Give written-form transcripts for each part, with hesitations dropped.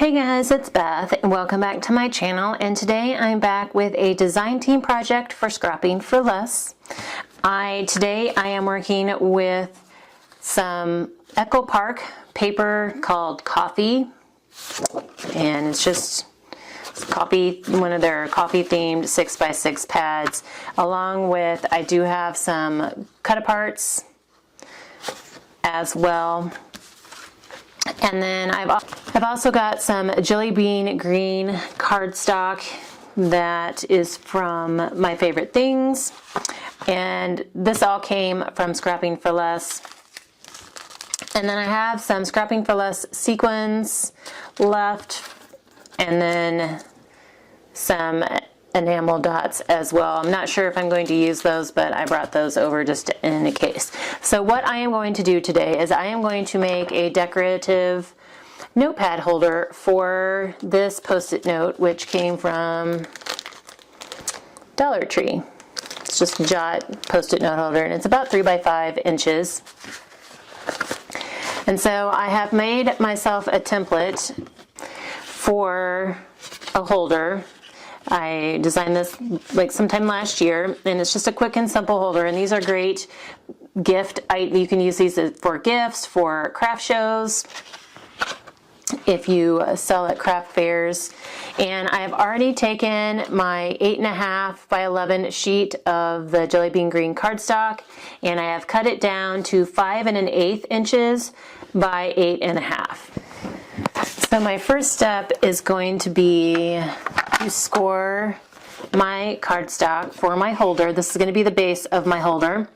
Hey guys, it's Beth and welcome back to my channel, and today I'm back with a design team project for Scrapping for Less. Today I am working with some Echo Park paper called Coffee, and it's just coffee, one of their coffee themed 6x6 pads, along with I do have some cut aparts as well. And then I've also got some jelly bean green cardstock that is from My Favorite Things, and this all came from Scrapping for Less. And then I have some Scrapping for Less sequins left, and then some enamel dots as well. I'm not sure if I'm going to use those, but I brought those over just in a case. So what I am going to do today is I am going to make a decorative notepad holder for this post-it note, which came from Dollar Tree. It's just a Jot post-it note holder, and it's about 3 by 5 inches. And so I have made myself a template for a holder. I designed this like sometime last year, and it's just a quick and simple holder, and these are great you can use these for gifts, for craft shows, if you sell at craft fairs. And I've already taken my 8.5 by 11 sheet of the jelly bean green cardstock, and I have cut it down to 5 1/8 inches by 8.5. So my first step is going to be to score my cardstock for my holder. This is going to be the base of my holder,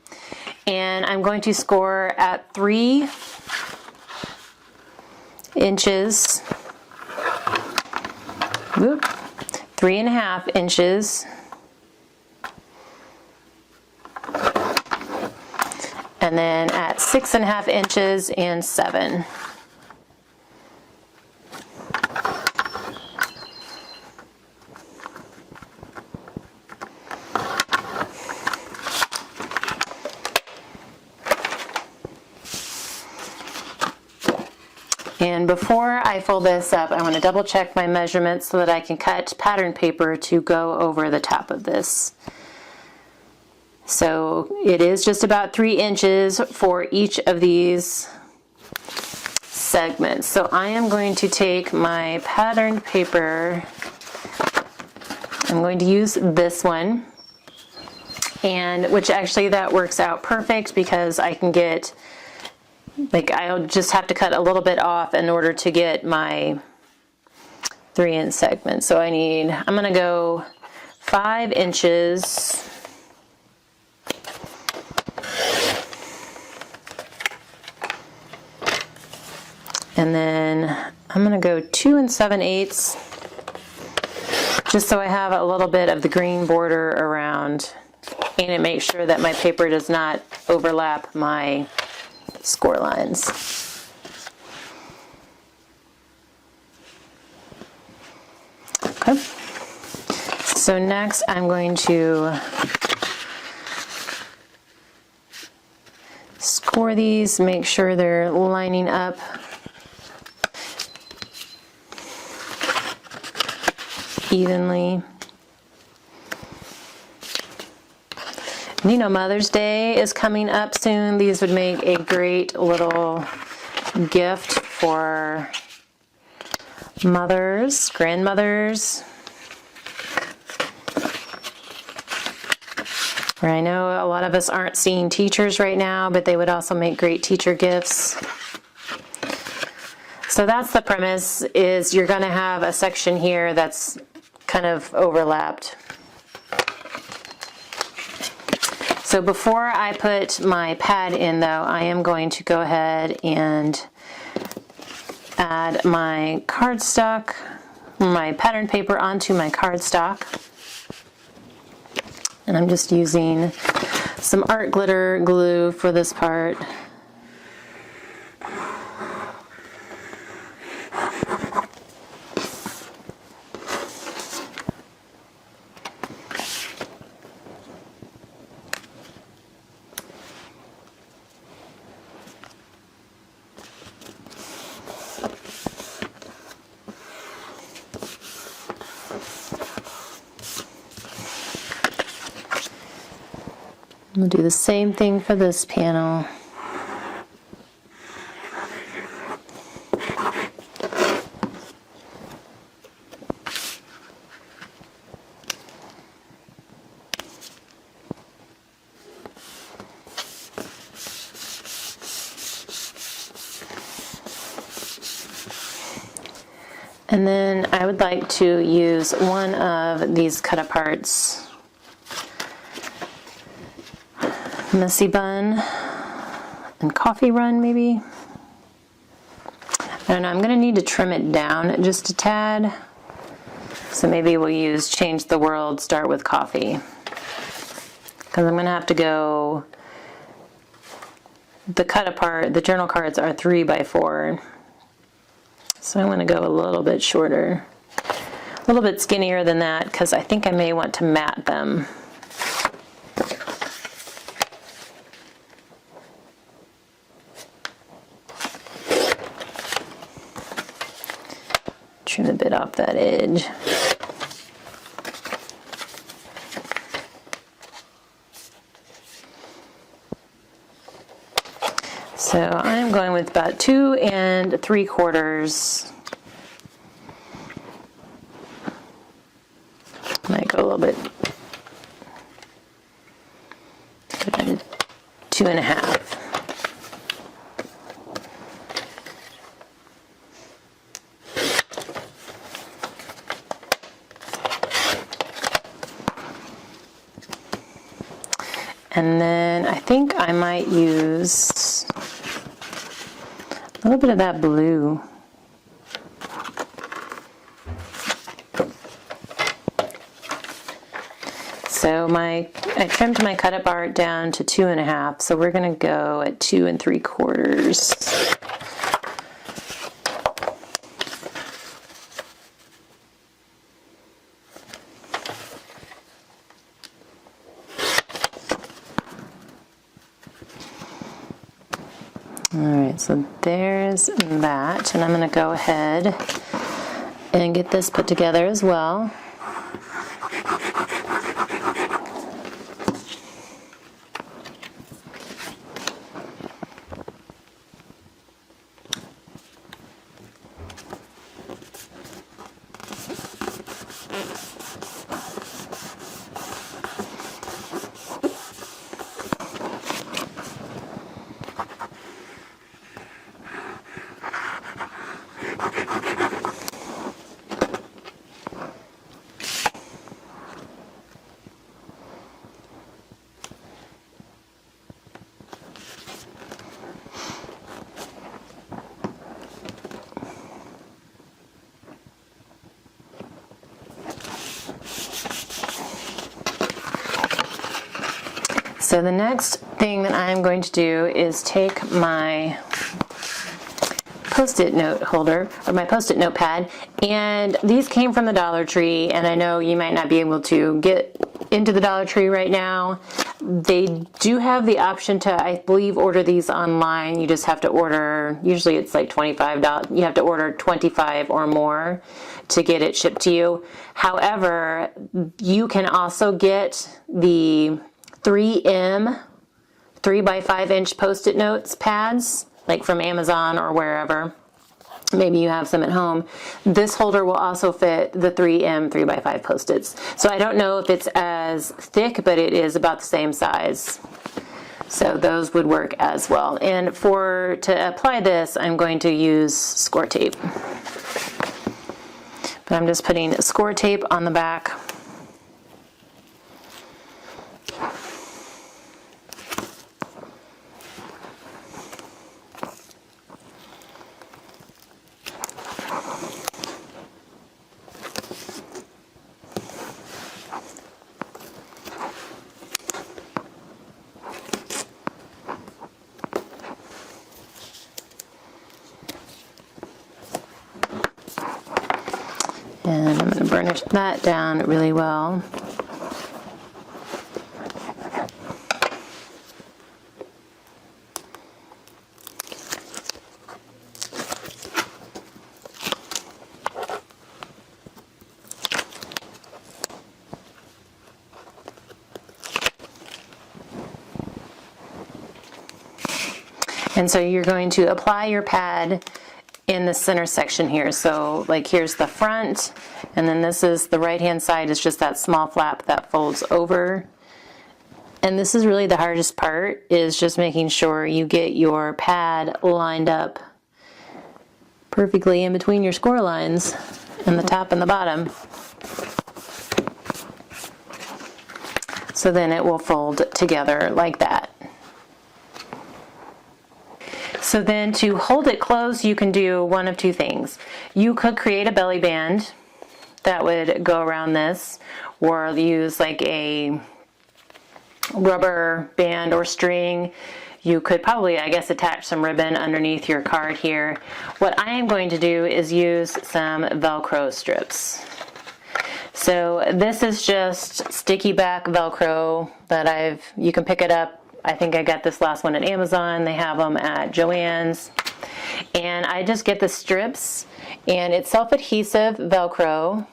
and I'm going to score at 3 inches, 3.5 inches, and then at 6.5 inches and 7. And before I fold this up, I want to double check my measurements so that I can cut pattern paper to go over the top of this. So it is just about 3 inches for each of these segments. So I am going to take my patterned paper, I'm going to use this one, and which actually that works out perfect because I can get, I'll just have to cut a little bit off in order to get my 3-inch segment. So I'm going to go 5 inches, and then I'm going to go 2 7/8, just so I have a little bit of the green border around, and it makes sure that my paper does not overlap my score lines. Okay. So next I'm going to score these, make sure they're lining up evenly. And you know, Mother's Day is coming up soon. These would make a great little gift for mothers, grandmothers. Or I know a lot of us aren't seeing teachers right now, but they would also make great teacher gifts. So that's the premise, is you're going to have a section here that's kind of overlapped. So before I put my pad in, though, I am going to go ahead and add my cardstock, my pattern paper onto my cardstock. And I'm just using some art glitter glue for this part. We'll do the same thing for this panel. And then I would like to use one of these cut-aparts, Messy Bun and Coffee Run maybe. I don't know, I'm going to need to trim it down just a tad. So maybe we'll use Change the World, Start with Coffee. Because I'm going to have to go, the cut-apart, the journal cards are 3x4. So I'm going to go a little bit shorter, a little bit skinnier than that, because I think I may want to mat them. Trim a bit off that edge. So I'm going with about 2 3/4. Might go a little bit, go down to 2 1/2. And then I think I might use a little bit of that blue. So I trimmed my cut-apart down to 2 1/2, so we're going to go at 2 3/4. Alright, so there's that, and I'm going to go ahead and get this put together as well. So the next thing that I'm going to do is take my Post-it note holder, or my Post-it notepad, and these came from the Dollar Tree, and I know you might not be able to get into the Dollar Tree right now. They do have the option to, I believe, order these online. You just have to order, usually it's like $25, you have to order 25 or more to get it shipped to you. However, you can also get the 3M 3x5" Post-it notes pads, like from Amazon or wherever. Maybe you have some at home. This holder will also fit the 3M 3x5 Post-its. So I don't know if it's as thick, but it is about the same size. So those would work as well. And to apply this, I'm going to use Scortape. But I'm just putting Scortape on the back. And I'm going to burnish that down really well. And so you're going to apply your pad in the center section here. So like here's the front, and then this is the right hand side, is just that small flap that folds over. And this is really the hardest part, is just making sure you get your pad lined up perfectly in between your score lines and the top and the bottom. So then it will fold together like that. So then to hold it closed, you can do one of two things. You could create a belly band that would go around this, or use like a rubber band or string. You could probably, I guess, attach some ribbon underneath your card here. What I am going to do is use some Velcro strips. So this is just sticky back Velcro that you can pick it up. I think I got this last one at Amazon. They have them at Joann's. And I just get the strips, and it's self-adhesive Velcro.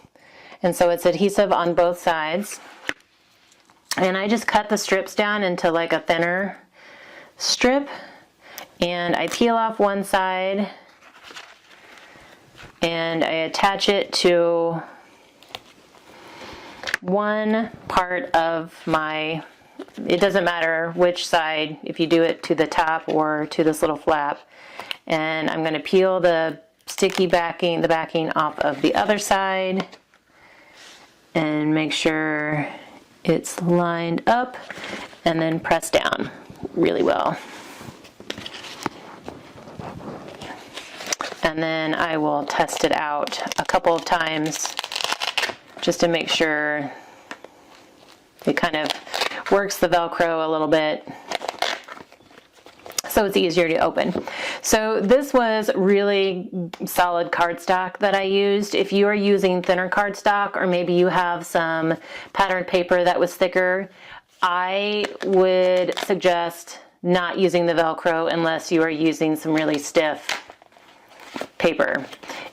And so it's adhesive on both sides. And I just cut the strips down into like a thinner strip. And I peel off one side. And I attach it to one part of my, it doesn't matter which side, if you do it to the top or to this little flap. And I'm going to peel the sticky backing, the backing off of the other side, and make sure it's lined up, and then press down really well. And then I will test it out a couple of times just to make sure it kind of works the Velcro a little bit, so it's easier to open. So this was really solid cardstock that I used. If you are using thinner cardstock, or maybe you have some patterned paper that was thicker, I would suggest not using the Velcro unless you are using some really stiff paper.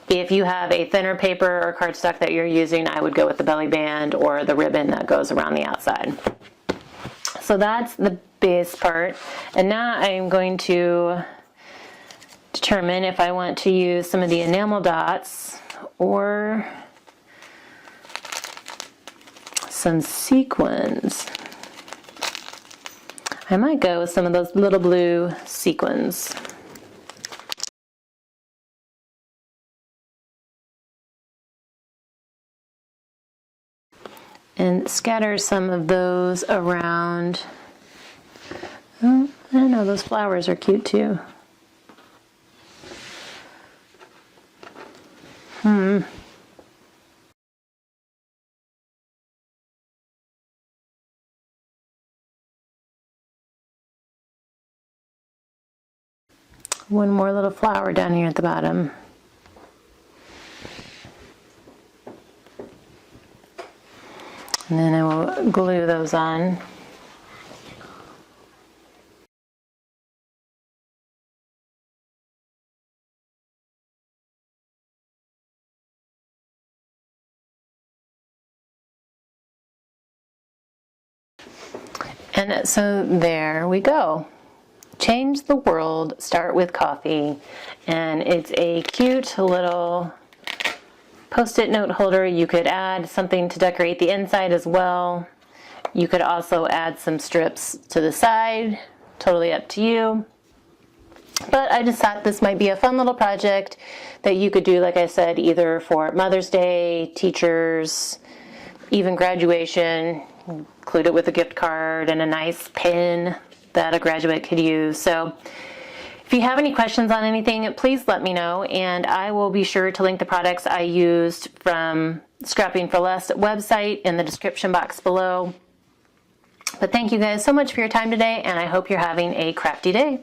If you have a thinner paper or cardstock that you're using, I would go with the belly band or the ribbon that goes around the outside. So that's the base part. And now I'm going to determine if I want to use some of the enamel dots or some sequins. I might go with some of those little blue sequins. And scatter some of those around. Oh, I don't know, those flowers are cute too. One more little flower down here at the bottom. And then I will glue those on. And so there we go. Change the world, start with coffee. And it's a cute little Post-it note holder. You could add something to decorate the inside as well. You could also add some strips to the side, totally up to you. But I just thought this might be a fun little project that you could do, like I said, either for Mother's Day, teachers, even graduation. Include it with a gift card and a nice pin that a graduate could use. So if you have any questions on anything, please let me know, and I will be sure to link the products I used from Scrapping for Less website in the description box below. But thank you guys so much for your time today, and I hope you're having a crafty day.